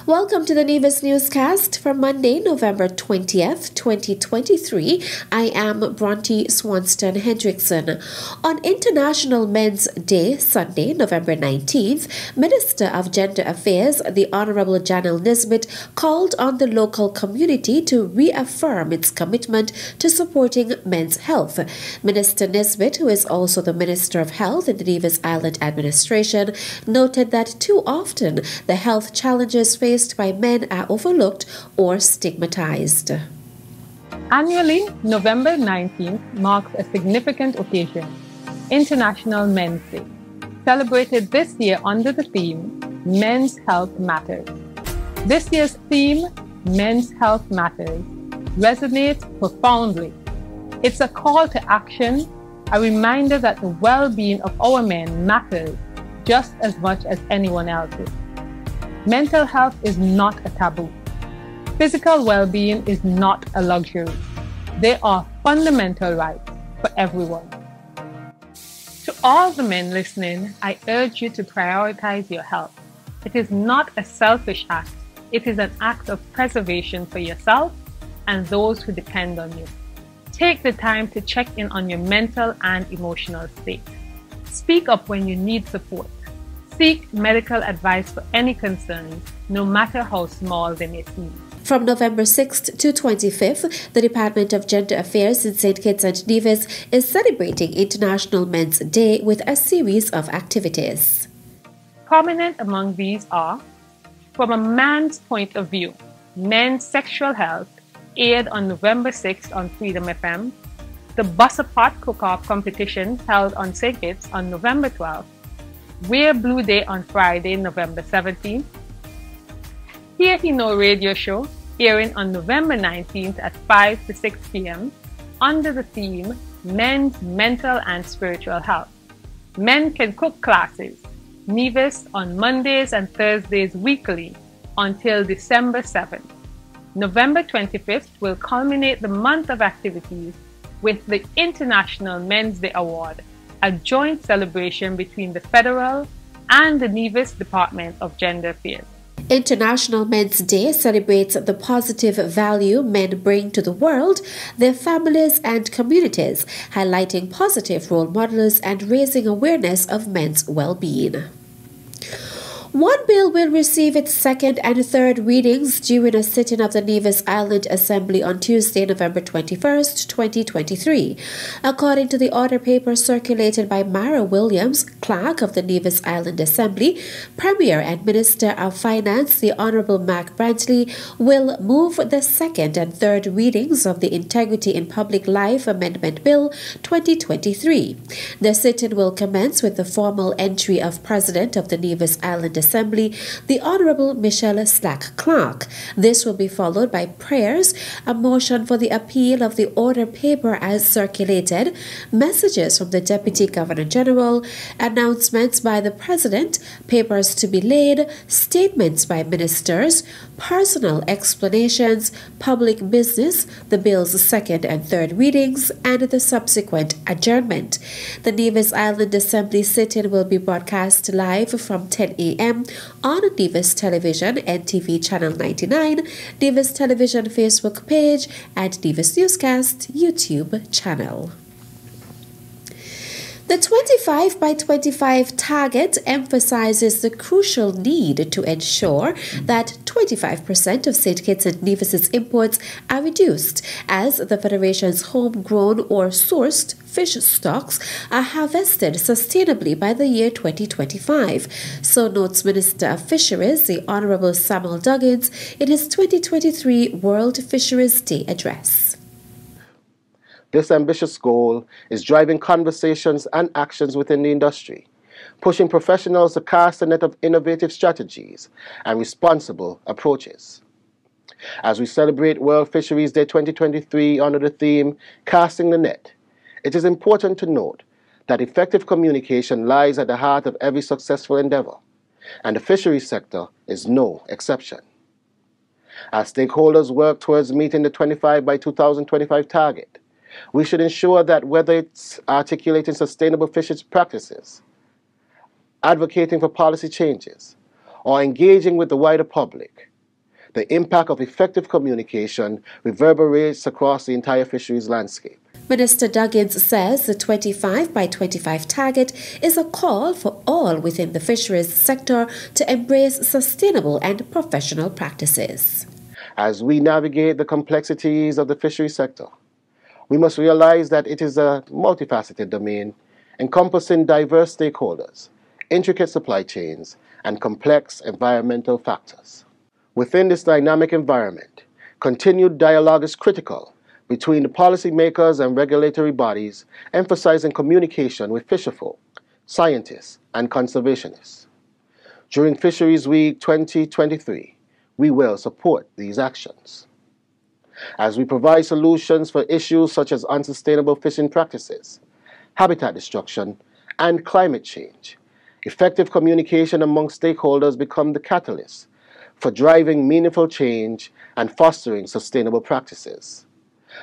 Welcome to the Nevis Newscast for Monday, November 20th, 2023. I am Bronte Swanston Hendrickson. On International Men's Day, Sunday, November 19th, Minister of Gender Affairs, the Honourable Janelle Nisbet, called on the local community to reaffirm its commitment to supporting men's health. Minister Nisbet, who is also the Minister of Health in the Nevis Island Administration, noted that too often the health challenges faced by men are overlooked or stigmatized. Annually, November 19th marks a significant occasion, International Men's Day, celebrated this year under the theme, Men's Health Matters. This year's theme, Men's Health Matters, resonates profoundly. It's a call to action, a reminder that the well-being of our men matters just as much as anyone else's. Mental health is not a taboo. Physical well-being is not a luxury. They are fundamental rights for everyone. To all the men listening, I urge you to prioritize your health. It is not a selfish act. It is an act of preservation for yourself and those who depend on you. Take the time to check in on your mental and emotional state. Speak up when you need support. Seek medical advice for any concerns, no matter how small they may seem. From November 6th to 25th, the Department of Gender Affairs in St. Kitts and Nevis is celebrating International Men's Day with a series of activities. Prominent among these are, from a man's point of view, men's sexual health, aired on November 6th on Freedom FM, the Bussa Pot Cook-Off competition held on St. Kitts on November 12th, Wear Blue Day on Friday, November 17th, Hear He Know radio show airing on November 19th at 5 to 6 p.m. under the theme Men's Mental and Spiritual Health. Men Can Cook classes, Nevis on Mondays and Thursdays weekly until December 7th. November 25th will culminate the month of activities with the International Men's Day Award, a joint celebration between the Federal and the Nevis Department of Gender Affairs. International Men's Day celebrates the positive value men bring to the world, their families and communities, highlighting positive role models and raising awareness of men's well-being. One bill will receive its second and third readings during a sitting of the Nevis Island Assembly on Tuesday, November 21st, 2023. According to the order paper circulated by Mara Williams, clerk of the Nevis Island Assembly, Premier and Minister of Finance, the Honourable Mac Brantley, will move the second and third readings of the Integrity in Public Life Amendment Bill 2023. The sitting will commence with the formal entry of President of the Nevis Island Assembly, the Honourable Michelle Slack Clark. This will be followed by prayers, a motion for the appeal of the order paper as circulated, messages from the Deputy Governor General, announcements by the President, papers to be laid, statements by ministers, personal explanations, public business, the bill's second and third readings, and the subsequent adjournment. The Nevis Island Assembly sitting will be broadcast live from 10 a.m. on Nevis Television, NTV Channel 99, Nevis Television Facebook page, and Nevis Newscast YouTube channel. The 25 by 25 target emphasizes the crucial need to ensure that 25% of St. Kitts and Nevis's imports are reduced as the Federation's homegrown or sourced fish stocks are harvested sustainably by the year 2025. So notes Minister of Fisheries, the Honourable Samuel Duggins, in his 2023 World Fisheries Day address. This ambitious goal is driving conversations and actions within the industry, pushing professionals to cast a net of innovative strategies and responsible approaches. As we celebrate World Fisheries Day 2023 under the theme, Casting the Net, it is important to note that effective communication lies at the heart of every successful endeavor, and the fisheries sector is no exception. As stakeholders work towards meeting the 25 by 2025 target, we should ensure that whether it's articulating sustainable fisheries practices, advocating for policy changes, or engaging with the wider public, The impact of effective communication reverberates across the entire fisheries landscape. Minister Duggins says the 25 by 25 target is a call for all within the fisheries sector to embrace sustainable and professional practices. As we navigate the complexities of the fisheries sector, we must realize that it is a multifaceted domain encompassing diverse stakeholders, intricate supply chains, and complex environmental factors. Within this dynamic environment, continued dialogue is critical between the policymakers and regulatory bodies, emphasizing communication with fisherfolk, scientists, and conservationists. During Fisheries Week 2023, we will support these actions. As we provide solutions for issues such as unsustainable fishing practices, habitat destruction, and climate change, effective communication among stakeholders become the catalyst for driving meaningful change and fostering sustainable practices.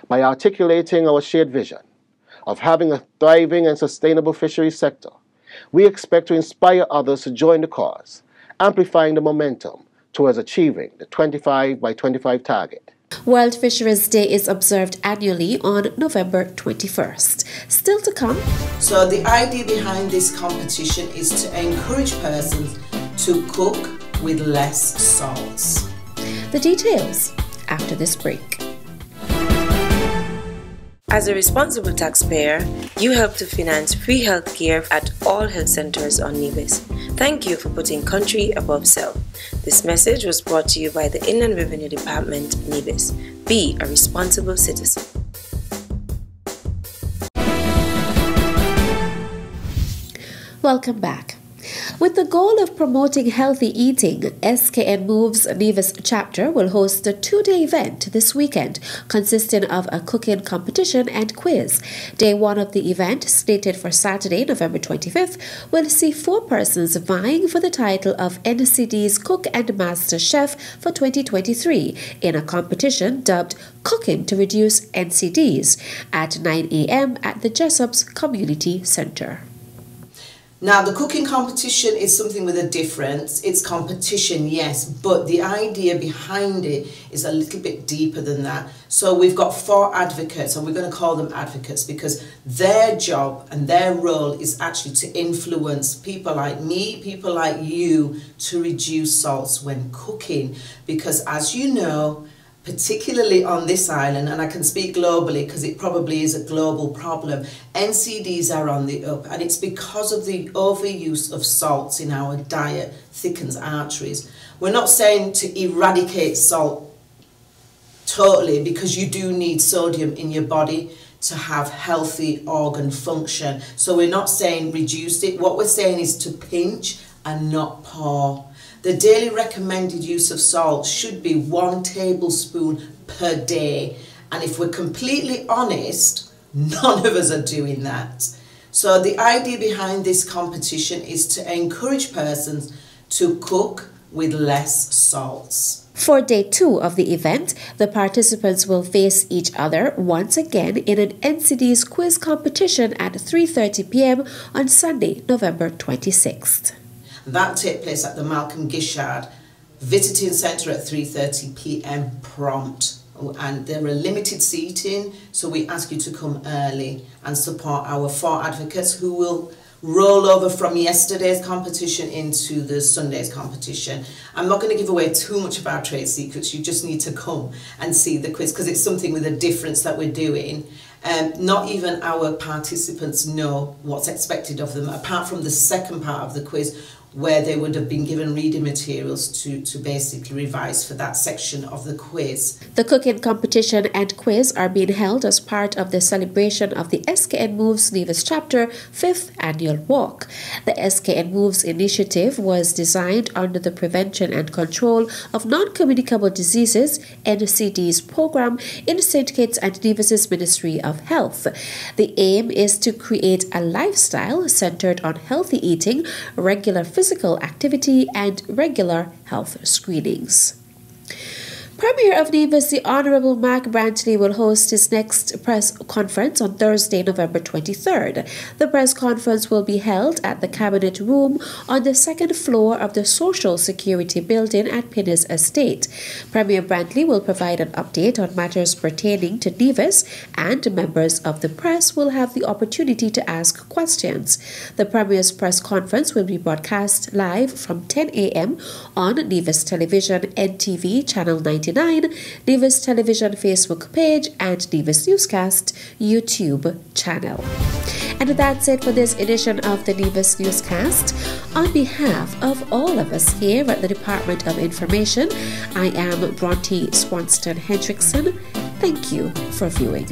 By articulating our shared vision of having a thriving and sustainable fisheries sector, we expect to inspire others to join the cause, amplifying the momentum towards achieving the 25 by 25 target. World Fisheries Day is observed annually on November 21st. Still to come. So the idea behind this competition is to encourage persons to cook with less salts. The details after this break. As a responsible taxpayer, you help to finance free health care at all health centers on Nevis. Thank you for putting country above self. This message was brought to you by the Inland Revenue Department, Nevis. Be a responsible citizen. Welcome back. With the goal of promoting healthy eating, SKN Moves Nevis chapter will host a two-day event this weekend consisting of a cooking competition and quiz. Day one of the event, slated for Saturday, November 25th, will see 4 persons vying for the title of NCD's Cook and Master Chef for 2023 in a competition dubbed Cooking to Reduce NCDs at 9 a.m. at the Jessop's Community Centre. Now, the cooking competition is something with a difference. It's competition, yes, but the idea behind it is a little bit deeper than that. So we've got 4 advocates, and we're going to call them advocates because their job and their role is actually to influence people like me, people like you, to reduce salts when cooking. Because as you know, particularly on this island, and I can speak globally because it probably is a global problem, NCDs are on the up, and it's because of the overuse of salts in our diet thickens arteries. We're not saying to eradicate salt totally, because you do need sodium in your body to have healthy organ function. So we're not saying reduce it. What we're saying is to pinch and not pour. The daily recommended use of salt should be 1 tablespoon per day. And if we're completely honest, none of us are doing that. So the idea behind this competition is to encourage persons to cook with less salts. For day 2 of the event, the participants will face each other once again in an NCD's quiz competition at 3:30 p.m. on Sunday, November 26th. That take place at the Malcolm Gishard Visiting Centre at 3:30 p.m. prompt. And there are limited seating, so we ask you to come early and support our 4 advocates who will roll over from yesterday's competition into the Sunday's competition. I'm not going to give away too much of our trade secrets. You just need to come and see the quiz because it's something with a difference that we're doing. Not even our participants know what's expected of them, apart from the second part of the quiz, where they would have been given reading materials to basically revise for that section of the quiz. The cooking competition and quiz are being held as part of the celebration of the SKN Moves Nevis Chapter 5th Annual Walk. The SKN Moves initiative was designed under the Prevention and Control of Non-Communicable Diseases NCD's program in St. Kitts and Nevis's Ministry of Health. The aim is to create a lifestyle centered on healthy eating, regular physical activity, and regular health screenings. Premier of Nevis, the Honourable Mark Brantley, will host his next press conference on Thursday, November 23rd. The press conference will be held at the Cabinet Room on the second floor of the Social Security Building at Pinner's Estate. Premier Brantley will provide an update on matters pertaining to Nevis, and members of the press will have the opportunity to ask questions. The Premier's press conference will be broadcast live from 10 a.m. on Nevis Television NTV Channel 99, Nevis Television Facebook page, and Nevis Newscast YouTube channel. And that's it for this edition of the Nevis Newscast. On behalf of all of us here at the Department of Information, I am Bronte Swanston Hendrickson. Thank you for viewing.